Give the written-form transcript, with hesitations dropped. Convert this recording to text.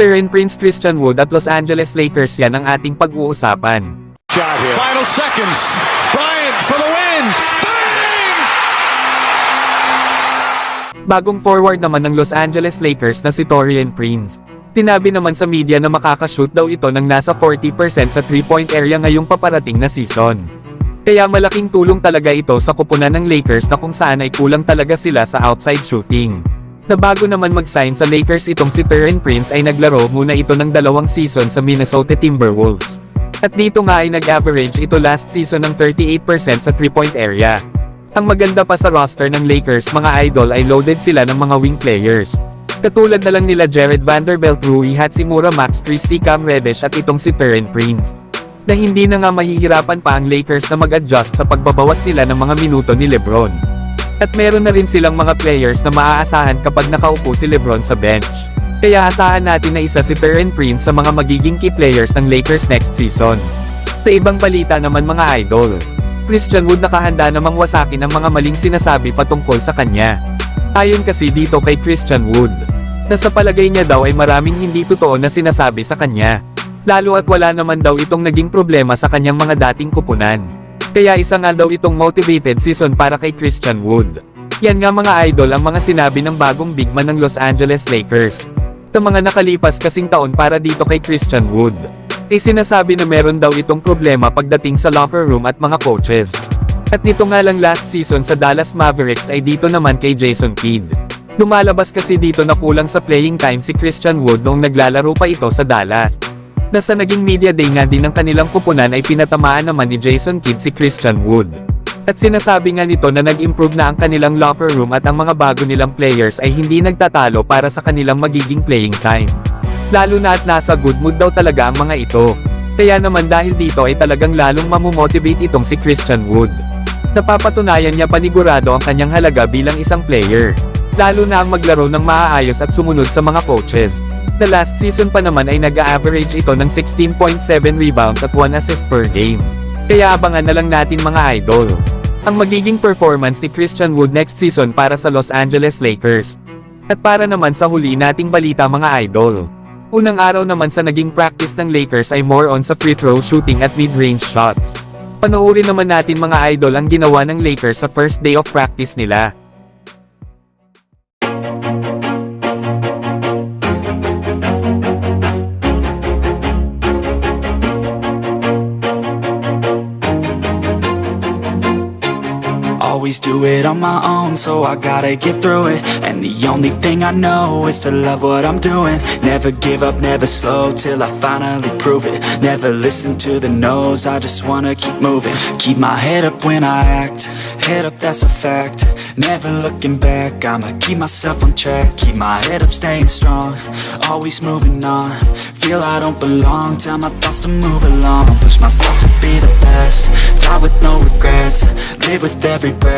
Turin Prince, Christian Wood at Los Angeles Lakers, yan ang ating pag-uusapan. Final seconds. Bryant for the win. Bang! Bagong forward naman ng Los Angeles Lakers na si Taurean Prince. Tinabi naman sa media na makakashoot daw ito ng nasa 40% sa 3-point area ngayong paparating na season. Kaya malaking tulong talaga ito sa kupunan ng Lakers na kung saan ay kulang talaga sila sa outside shooting. Na bago naman mag-sign sa Lakers itong si Taurean Prince ay naglaro muna ito ng 2 season sa Minnesota Timberwolves. At dito nga ay nag-average ito last season ng 38% sa 3-point area. Ang maganda pa sa roster ng Lakers mga idol ay loaded sila ng mga wing players. Katulad na lang nila Jared Vanderbilt, Rui Hachimura, Max Christie, Cam Reddish at itong si Taurean Prince. Na hindi na nga mahihirapan pa ang Lakers na mag-adjust sa pagbabawas nila ng mga minuto ni LeBron. At meron na rin silang mga players na maaasahan kapag nakaupo si LeBron sa bench. Kaya asahan natin na isa si Taurean Prince sa mga magiging key players ng Lakers next season. Sa ibang balita naman mga idol, Christian Wood nakahanda namang wasakin ang mga maling sinasabi patungkol sa kanya. Ayon kasi dito kay Christian Wood, na sa palagay niya daw ay maraming hindi totoo na sinasabi sa kanya. Lalo at wala naman daw itong naging problema sa kanyang mga dating kupunan. Kaya isa nga daw itong motivated season para kay Christian Wood. Yan nga mga idol ang mga sinabi ng bagong big man ng Los Angeles Lakers. Sa mga nakalipas kasing taon para dito kay Christian Wood, ay sinasabi na meron daw itong problema pagdating sa locker room at mga coaches. At nito nga lang last season sa Dallas Mavericks ay dito naman kay Jason Kidd. Lumalabas kasi dito na kulang sa playing time si Christian Wood noong naglalaro pa ito sa Dallas. Na sa naging media day nga din ng kanilang kupunan ay pinatamaan naman ni Jason Kidd si Christian Wood. At sinasabi nga nito na nag-improve na ang kanilang locker room at ang mga bago nilang players ay hindi nagtatalo para sa kanilang magiging playing time. Lalo na at nasa good mood daw talaga ang mga ito. Kaya naman dahil dito ay talagang lalong mamomotivate itong si Christian Wood. Napapatunayan niya panigurado ang kanyang halaga bilang isang player. Lalo na ang maglaro ng maaayos at sumunod sa mga coaches. The last season pa naman ay nag-a-average ito ng 16.7 rebounds at 1 assist per game. Kaya abangan na lang natin mga idol ang magiging performance ni Christian Wood next season para sa Los Angeles Lakers. At para naman sa huli nating balita mga idol, unang araw naman sa naging practice ng Lakers ay more on sa free throw shooting at mid-range shots. Panoorin naman natin mga idol ang ginawa ng Lakers sa first day of practice nila. Always do it on my own, so I gotta get through it. And the only thing I know is to love what I'm doing. Never give up, never slow, till I finally prove it. Never listen to the no's, I just wanna keep moving. Keep my head up when I act, head up that's a fact. Never looking back, I'ma keep myself on track. Keep my head up, staying strong, always moving on. Feel I don't belong, tell my thoughts to move along. Push myself to be the best, die with no regrets. Live with every breath.